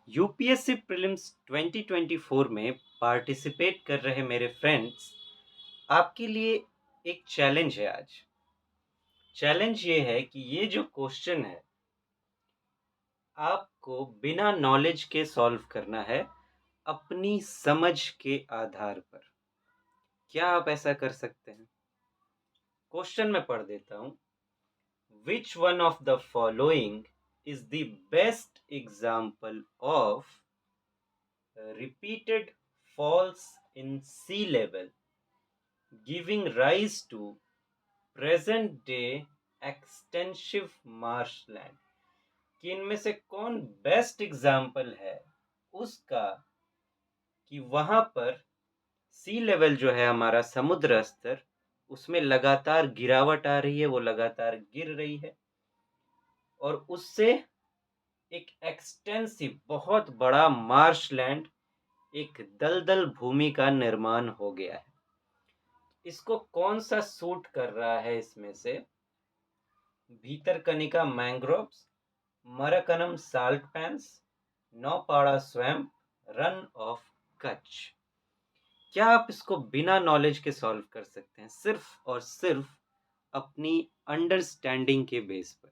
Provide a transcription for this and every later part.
UPSC prelims 2024 में participate कर रहे मेरे फ्रेंड्स, आपके लिए एक चैलेंज है आज। चैलेंज ये है कि ये जो क्वेश्चन है, आपको बिना नॉलेज के सॉल्व करना है, अपनी समझ के आधार पर। क्या आप ऐसा कर सकते हैं? क्वेश्चन मैं पढ़ देता हूँ। Which one of the following is the best example of repeated falls in sea level giving rise to present day extensive marshland? कि इनमें से कौन बेस्ट एग्जाम्पल है उसका कि वहां पर सी लेवल जो है हमारा समुद्र स्तर, उसमें लगातार गिरावट आ रही है, वो लगातार गिर रही है और उससे एक एक्सटेंसिव बहुत बड़ा मार्शलैंड, एक दलदल भूमि का निर्माण हो गया है। इसको कौन सा सूट कर रहा है? इसमें से Bhitarkanika mangroves, Marakkanam salt pans, Naupada swamp, Rann of Kutch. क्या आप इसको बिना नॉलेज के सॉल्व कर सकते हैं, सिर्फ और सिर्फ अपनी अंडरस्टैंडिंग के बेस पर?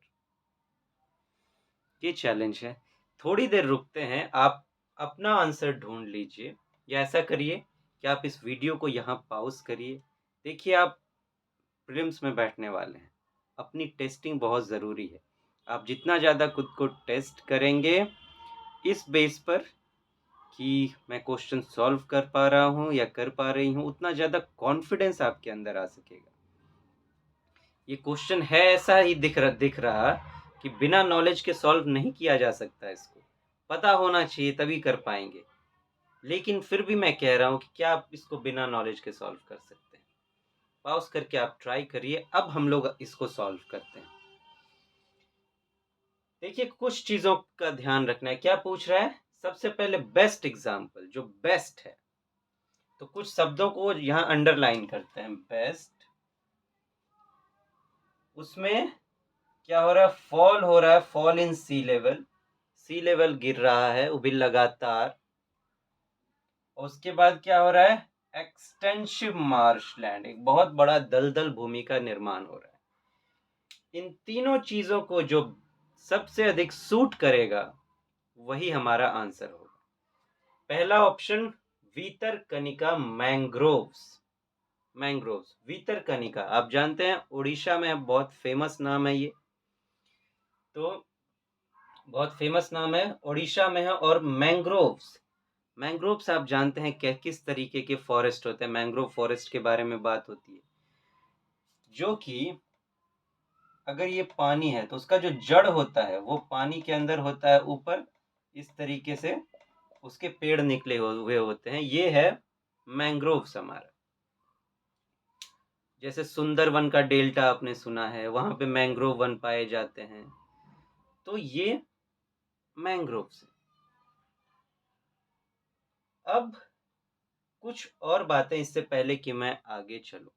ये चैलेंज है। थोड़ी देर रुकते हैं, आप अपना आंसर ढूंढ लीजिए, या ऐसा करिए कि आप इस वीडियो को यहाँ पॉज करिए। देखिए, आप प्रीलिम्स में बैठने वाले हैं, अपनी टेस्टिंग बहुत ज़रूरी है। आप जितना ज़्यादा खुद को टेस्ट करेंगे इस बेस पर कि मैं क्वेश्चन सॉल्व कर पा रहा हूँ या कर पा रही हूँ, उतना ज़्यादा कॉन्फिडेंस आपके अंदर आ सकेगा। ये क्वेश्चन है ऐसा ही दिख रहा कि बिना नॉलेज के सॉल्व नहीं किया जा सकता। इसको पता होना चाहिए, तभी कर पाएंगे। लेकिन फिर भी मैं कह रहा हूँ कि क्या आप इसको बिना नॉलेज के सॉल्व कर सकते हैं? पॉज करके आप ट्राई करिए। अब हम लोग इसको सॉल्व करते हैं। देखिए, कुछ चीज़ों का ध्यान रखना है। क्या पूछ रहा है? सबसे पहले बेस्ट एग्जाम्पल, जो बेस्ट है, तो कुछ शब्दों को यहाँ अंडरलाइन करते हैं। बेस्ट, उसमें क्या हो रहा है? फॉल हो रहा है, fall in sea level. Sea level गिर रहा है, वो भी लगातार। उसके बाद क्या हो रहा है? एक्सटेंसिव मार्शलैंड, एक बहुत बड़ा दलदल भूमि का निर्माण हो रहा है। इन तीनों चीजों को जो सबसे अधिक सूट करेगा, वही हमारा आंसर होगा। पहला ऑप्शन, वीतरकनिका मैंग्रोव्स। मैंग्रोव्स, वीतरकनिका, आप जानते हैं उड़ीसा में बहुत फेमस नाम है ये। तो बहुत फेमस नाम है, उड़ीसा में है। और मैंग्रोव्स, मैंग्रोव्स आप जानते हैं किस तरीके के फॉरेस्ट होते हैं। मैंग्रोव फॉरेस्ट के बारे में बात होती है, जो कि अगर ये पानी है तो उसका जो जड़ होता है वो पानी के अंदर होता है, ऊपर इस तरीके से उसके पेड़ निकले हुए होते हैं। ये है मैंग्रोव्स हमारा। जैसे सुंदरवन का डेल्टा आपने सुना है, वहां पे मैंग्रोव वन पाए जाते हैं। तो ये मैंग्रोव्स है। अब कुछ और बातें इससे पहले कि मैं आगे चलूं,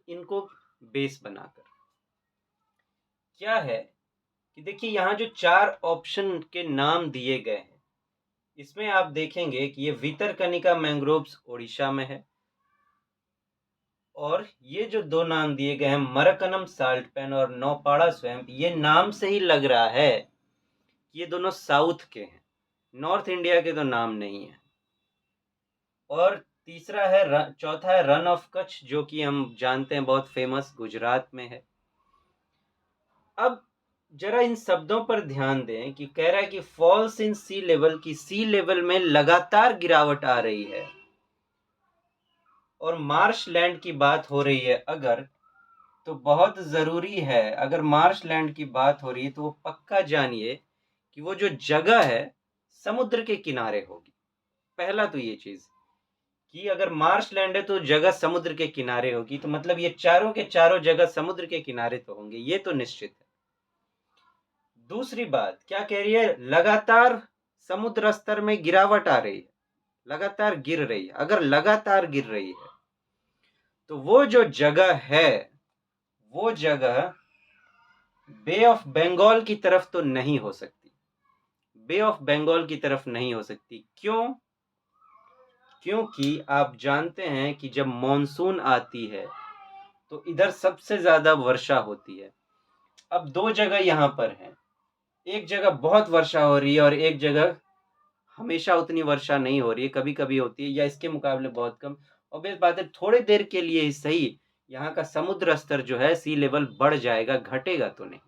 इनको बेस बनाकर क्या है कि देखिए, यहाँ जो 4 ऑप्शन के नाम दिए गए हैं, इसमें आप देखेंगे कि ये वीतरकनिका मैंग्रोव्स उड़ीसा में है, और ये जो 2 नाम दिए गए हैं, मरकनम साल्ट पैन और नौपाड़ा स्वैम्प, ये नाम से ही लग रहा है कि ये दोनों साउथ के हैं, नॉर्थ इंडिया के तो नाम नहीं है। और तीसरा है चौथा है रन ऑफ कच्छ, जो कि हम जानते हैं बहुत फेमस गुजरात में है। अब जरा इन शब्दों पर ध्यान दें कि कह रहा है कि फॉल्स इन सी लेवल, की सी लेवल में लगातार गिरावट आ रही है, और मार्श लैंड की बात हो रही है अगर, तो बहुत ज़रूरी है, अगर मार्श लैंड की बात हो रही है तो वो पक्का जानिए कि वो जो जगह है समुद्र के किनारे होगी। पहला तो ये चीज़ कि अगर मार्श लैंड है तो जगह समुद्र के किनारे होगी, तो मतलब ये चारों के चारों जगह समुद्र के किनारे तो होंगे, ये तो निश्चित है। दूसरी बात क्या कह रही है? लगातार समुद्र स्तर में गिरावट आ रही है, लगातार गिर रही है। अगर लगातार गिर रही है तो वो जो जगह है, वो जगह बे ऑफ बंगाल की तरफ तो नहीं हो सकती। बे ऑफ बंगाल की तरफ नहीं हो सकती। क्यों? क्योंकि आप जानते हैं कि जब मॉनसून आती है तो इधर सबसे ज़्यादा वर्षा होती है। अब 2 जगह यहाँ पर हैं, एक जगह बहुत वर्षा हो रही है और एक जगह हमेशा उतनी वर्षा नहीं हो रही है, कभी-कभी होती है या इसके मुकाबले बहुत कम। ऑब्वियस बात है थोड़ी देर के लिए ही सही, यहाँ का समुद्र स्तर जो है सी लेवल बढ़ जाएगा, घटेगा तो नहीं।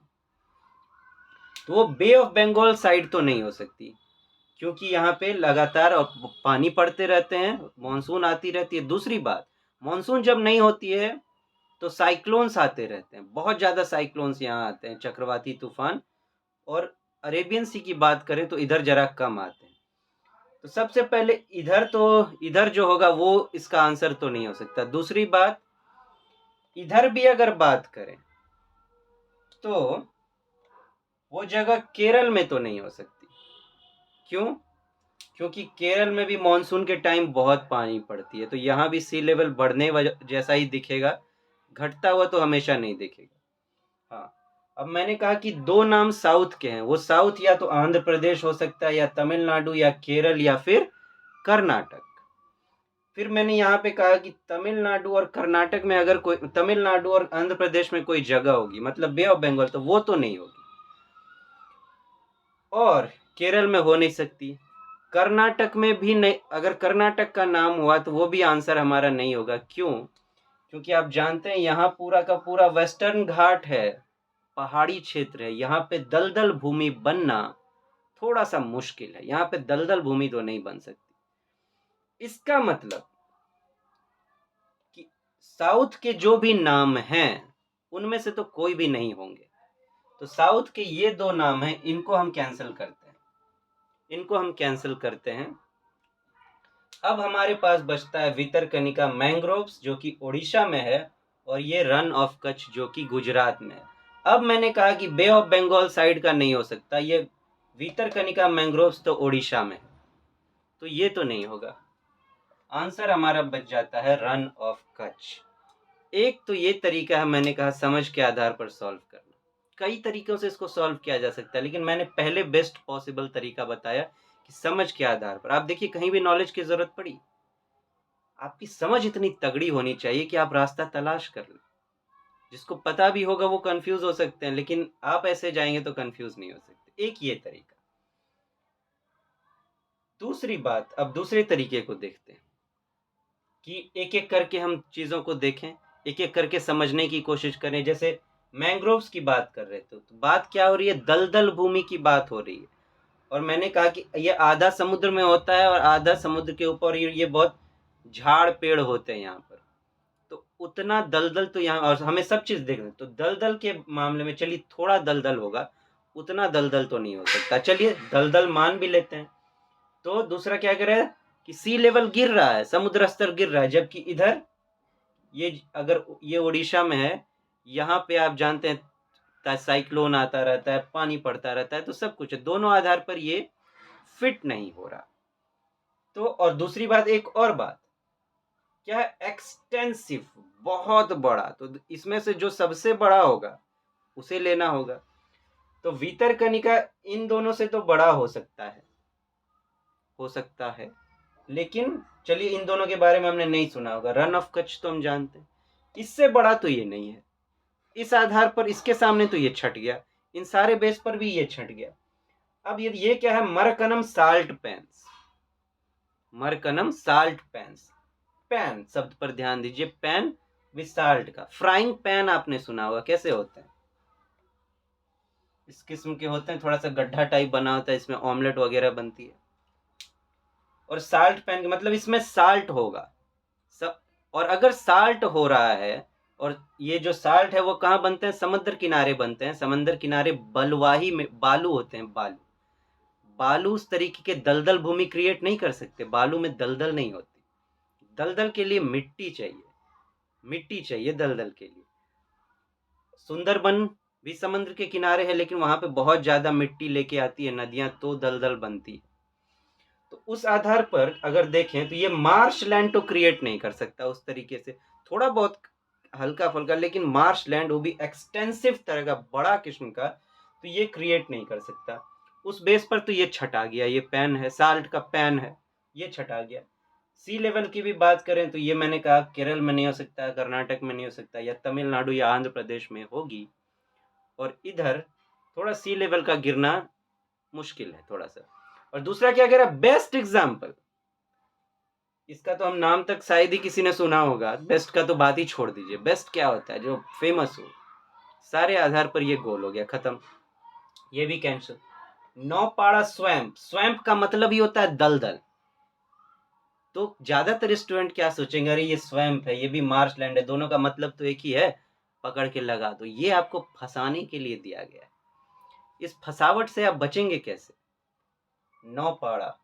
तो वो बे ऑफ बंगाल साइड तो नहीं हो सकती, क्योंकि यहाँ पे लगातार पानी पड़ते रहते हैं, मानसून आती रहती है। दूसरी बात, मानसून जब नहीं होती है तो साइक्लोन्स आते रहते हैं, बहुत ज़्यादा साइक्लोन्स यहाँ आते हैं, चक्रवाती तूफान। और अरेबियन सी की बात करें तो इधर ज़रा कम आते हैं। तो सबसे पहले इधर जो होगा वो इसका आंसर तो नहीं हो सकता। दूसरी बात, इधर भी अगर बात करें तो वो जगह केरल में तो नहीं हो सकती। क्यों? क्योंकि केरल में भी मानसून के टाइम बहुत पानी पड़ती है, तो यहाँ भी सी लेवल बढ़ने जैसा ही दिखेगा, घटता हुआ तो हमेशा नहीं दिखेगा। हाँ, अब मैंने कहा कि 2 नाम साउथ के हैं, वो साउथ या तो आंध्र प्रदेश हो सकता है या तमिलनाडु या केरल या फिर कर्नाटक। फिर मैंने यहाँ पे कहा कि तमिलनाडु और कर्नाटक में अगर कोई, तमिलनाडु और आंध्र प्रदेश में कोई जगह होगी, मतलब बे ऑफ बंगाल, तो वो तो नहीं होगी और केरल में हो नहीं सकती। कर्नाटक में भी नहीं, अगर कर्नाटक का नाम हुआ तो वो भी आंसर हमारा नहीं होगा। क्यों? क्योंकि आप जानते हैं यहाँ पूरा का पूरा वेस्टर्न घाट है, पहाड़ी क्षेत्र है, यहाँ पे दलदल भूमि बनना थोड़ा सा मुश्किल है, यहाँ पे दलदल भूमि तो नहीं बन सकती। इसका मतलब कि साउथ के जो भी नाम हैं उनमें से तो कोई भी नहीं होंगे। तो साउथ के ये 2 नाम हैं, इनको हम कैंसिल करते हैं। अब हमारे पास बचता है भितरकनिका मैंग्रोव्स जो कि उड़ीसा में है, और ये रन ऑफ कच्छ जो कि गुजरात में है। अब मैंने कहा कि बे ऑफ बंगाल साइड का नहीं हो सकता, ये भितरकनिका मैंग्रोव्स तो उड़ीसा में है, तो ये तो नहीं होगा। आंसर हमारा बच जाता है रन ऑफ कच्छ। एक तो ये तरीका है, मैंने कहा समझ के आधार पर सॉल्व करना। कई तरीकों से इसको सॉल्व किया जा सकता है, लेकिन मैंने पहले बेस्ट पॉसिबल तरीका बताया कि समझ के आधार पर। आप देखिए, कहीं भी नॉलेज की जरूरत पड़ी, आपकी समझ इतनी तगड़ी होनी चाहिए कि आप रास्ता तलाश कर लें। जिसको पता भी होगा वो कंफ्यूज हो सकते हैं, लेकिन आप ऐसे जाएंगे तो कंफ्यूज नहीं हो सकते। एक ये तरीका। दूसरी बात, अब दूसरे तरीके को देखते हैं कि एक एक करके हम चीज़ों को देखें, एक एक करके समझने की कोशिश करें। जैसे मैंग्रोव्स की बात कर रहे थे, तो बात क्या हो रही है? दलदल भूमि की बात हो रही है। और मैंने कहा कि ये आधा समुद्र में होता है और आधा समुद्र के ऊपर ये बहुत झाड़ पेड़ होते हैं यहाँ पर। तो उतना दलदल तो यहाँ, और हमें सब चीज़ देखना, तो दलदल के मामले में चलिए थोड़ा दलदल होगा, उतना दलदल तो नहीं हो सकता। चलिए दलदल मान भी लेते हैं। तो दूसरा क्या करे कि सी लेवल गिर रहा है, समुद्र स्तर गिर रहा है, जबकि इधर ये, अगर ये उड़ीसा में है, यहाँ पे आप जानते हैं साइक्लोन आता रहता है, पानी पड़ता रहता है, तो सब कुछ है। दोनों आधार पर ये फिट नहीं हो रहा। तो और दूसरी बात, एक और बात क्या है, एक्सटेंसिव, बहुत बड़ा, तो इसमें से जो सबसे बड़ा होगा उसे लेना होगा। तो भितरकनिका इन दोनों से तो बड़ा हो सकता है, लेकिन चलिए इन दोनों के बारे में हमने नहीं सुना होगा। रन ऑफ कच्छ तो हम जानते हैं, इससे बड़ा तो ये नहीं है। इस आधार पर इसके सामने तो ये छट गया, इन सारे बेस पर भी ये छट गया। अब ये क्या है? Marakkanam salt पैंस। Marakkanam salt पैंस, pan शब्द पर ध्यान दीजिए, पैन विद साल्ट का। फ्राइंग पैन आपने सुना होगा, कैसे होते हैं? इस किस्म के होते हैं, थोड़ा सा गड्ढा टाइप बना होता है, इसमें ऑमलेट वगैरह बनती है। और साल्ट पैन का मतलब इसमें साल्ट होगा सब। और अगर साल्ट हो रहा है, और ये जो साल्ट है वो कहाँ बनते हैं? समुद्र किनारे बनते हैं। समुद्र किनारे बलुवाही में बालू होते हैं, बालू उस तरीके के दलदल भूमि क्रिएट नहीं कर सकते, बालू में दलदल नहीं होती। दलदल के लिए मिट्टी चाहिए दलदल के लिए। सुंदरबन भी समुद्र के किनारे है, लेकिन वहां पे बहुत ज्यादा मिट्टी लेके आती है नदियां, तो दलदल बनती है। तो उस आधार पर अगर देखें तो ये मार्श लैंड तो क्रिएट नहीं कर सकता उस तरीके से, थोड़ा बहुत हल्का फुल्का, लेकिन मार्श लैंड, वो भी एक्सटेंसिव तरह का, बड़ा किस्म का, तो ये क्रिएट नहीं कर सकता। उस बेस पर तो ये छटा गया, ये पेन है, साल्ट का पेन है, ये छटा गया। सी लेवल की भी बात करें तो ये मैंने कहा केरल में नहीं हो सकता, कर्नाटक में नहीं हो सकता, या तमिलनाडु या आंध्र प्रदेश में होगी। और इधर थोड़ा सी लेवल का गिरना मुश्किल है थोड़ा सा। और दूसरा क्या कह रहा है, बेस्ट एग्जाम्पल, इसका तो हम नाम तक शायद ही किसी ने सुना होगा, बेस्ट का तो बात ही छोड़ दीजिए। बेस्ट क्या होता है, जो फेमस हो, सारे आधार पर ये गोल हो गया, खत्म, ये भी कैंसिल। नौपाड़ा स्वैम्प, स्वैम्प का मतलब ही होता है दलदल। तो ज्यादातर स्टूडेंट क्या सोचेंगे, अरे ये स्वैम्प है, ये भी मार्शलैंड है, दोनों का मतलब तो एक ही है, पकड़ के लगा दो। ये आपको फंसाने के लिए दिया गया है। इस फसावट से आप बचेंगे कैसे? नौपाड़ा,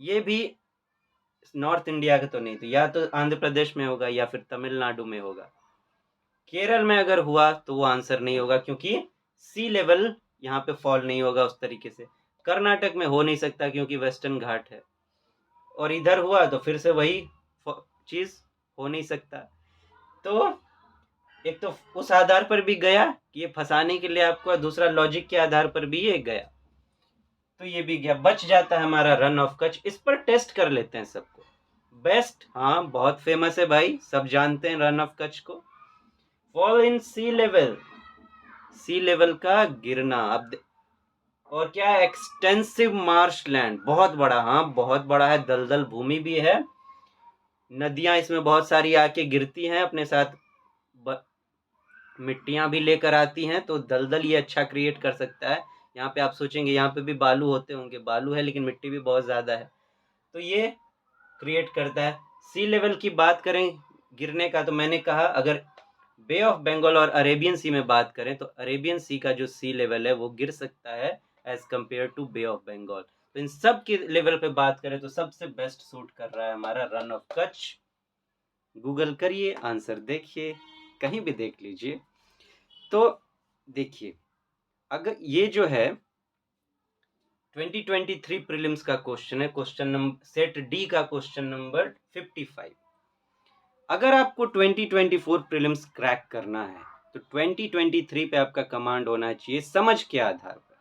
ये भी नॉर्थ इंडिया का तो नहीं, तो या तो आंध्र प्रदेश में होगा या फिर तमिलनाडु में होगा। केरल में अगर हुआ तो वो आंसर नहीं होगा, क्योंकि सी लेवल यहाँ पे फॉल नहीं होगा उस तरीके से। कर्नाटक में हो नहीं सकता क्योंकि वेस्टर्न घाट है। और इधर हुआ तो फिर से वही चीज हो नहीं सकता। तो एक तो उस आधार पर भी गया कि ये फंसाने के लिए आपको, दूसरा लॉजिक के आधार पर भी ये गया, तो ये भी गया, बच जाता है हमारा रन ऑफ कच्छ। इस पर टेस्ट कर लेते हैं सबको। बेस्ट, हाँ बहुत फेमस है भाई, सब जानते हैं रन ऑफ कच्छ को। Fall in sea level, sea level का गिरना। अब और क्या है, एक्सटेंसिव मार्शलैंड, बहुत बड़ा, हाँ बहुत बड़ा है, दलदल भूमि भी है, नदियां इसमें बहुत सारी आके गिरती हैं, अपने साथ मिट्टियां भी लेकर आती हैं, तो दलदल ये अच्छा क्रिएट कर सकता है। यहाँ पे आप सोचेंगे यहाँ पे भी बालू होते होंगे, बालू है लेकिन मिट्टी भी बहुत ज़्यादा है, तो ये क्रिएट करता है। सी लेवल की बात करें गिरने का, तो मैंने कहा अगर बे ऑफ बंगाल और अरेबियन सी में बात करें तो अरेबियन सी का जो सी लेवल है वो गिर सकता है as compare to bay of Bengal. तो इन सब के लेवल पे बात करें तो सबसे बेस्ट सूट कर रहा है हमारा रन ऑफ कच्छ। गूगल करिए, आंसर देखिए, कहीं भी देख लीजिए। तो देखिए, अगर ये जो है 2023 प्रीलिम्स का क्वेश्चन है, क्वेश्चन नंबर सेट डी का क्वेश्चन नंबर 55। अगर आपको 2024 प्रीलिम्स क्रैक करना है तो 2023 पे आपका कमांड होना चाहिए समझ के आधार पर,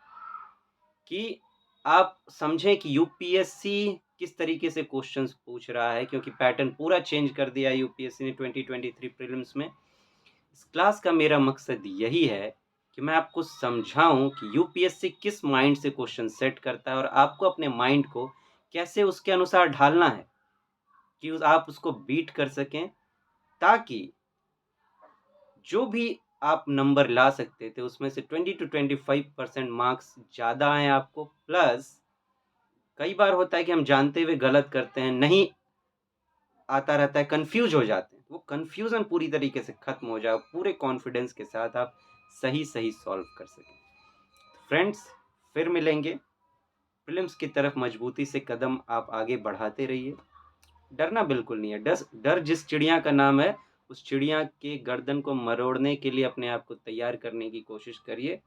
कि आप समझें कि यूपीएससी किस तरीके से क्वेश्चंस पूछ रहा है, क्योंकि पैटर्न पूरा चेंज कर दिया यूपीएससी ने 2023 प्रीलिम्स में। इस क्लास का मेरा मकसद यही है कि मैं आपको समझाऊं कि यूपीएससी किस माइंड से क्वेश्चन सेट करता है और आपको अपने माइंड को कैसे उसके अनुसार ढालना है कि आप उसको बीट कर सकें, ताकि जो भी आप नंबर ला सकते थे उसमें से 20 to 25% मार्क्स ज़्यादा आए आपको। प्लस कई बार होता है कि हम जानते हुए गलत करते हैं, नहीं आता रहता है, कंफ्यूज हो जाते हैं, वो कंफ्यूजन पूरी तरीके से खत्म हो जाए, पूरे कॉन्फिडेंस के साथ आप सही सही सॉल्व कर सकें। फ्रेंड्स, फिर मिलेंगे। प्रीलिम्स की तरफ मजबूती से कदम आप आगे बढ़ाते रहिए, डरना बिल्कुल नहीं है। डर जिस चिड़िया का नाम है, उस चिड़िया के गर्दन को मरोड़ने के लिए अपने आप को तैयार करने की कोशिश करिए,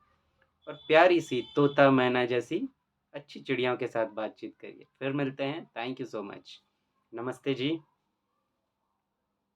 और प्यारी सी तोता मैना जैसी अच्छी चिड़ियों के साथ बातचीत करिए। फिर मिलते हैं। Thank you so much. नमस्ते जी।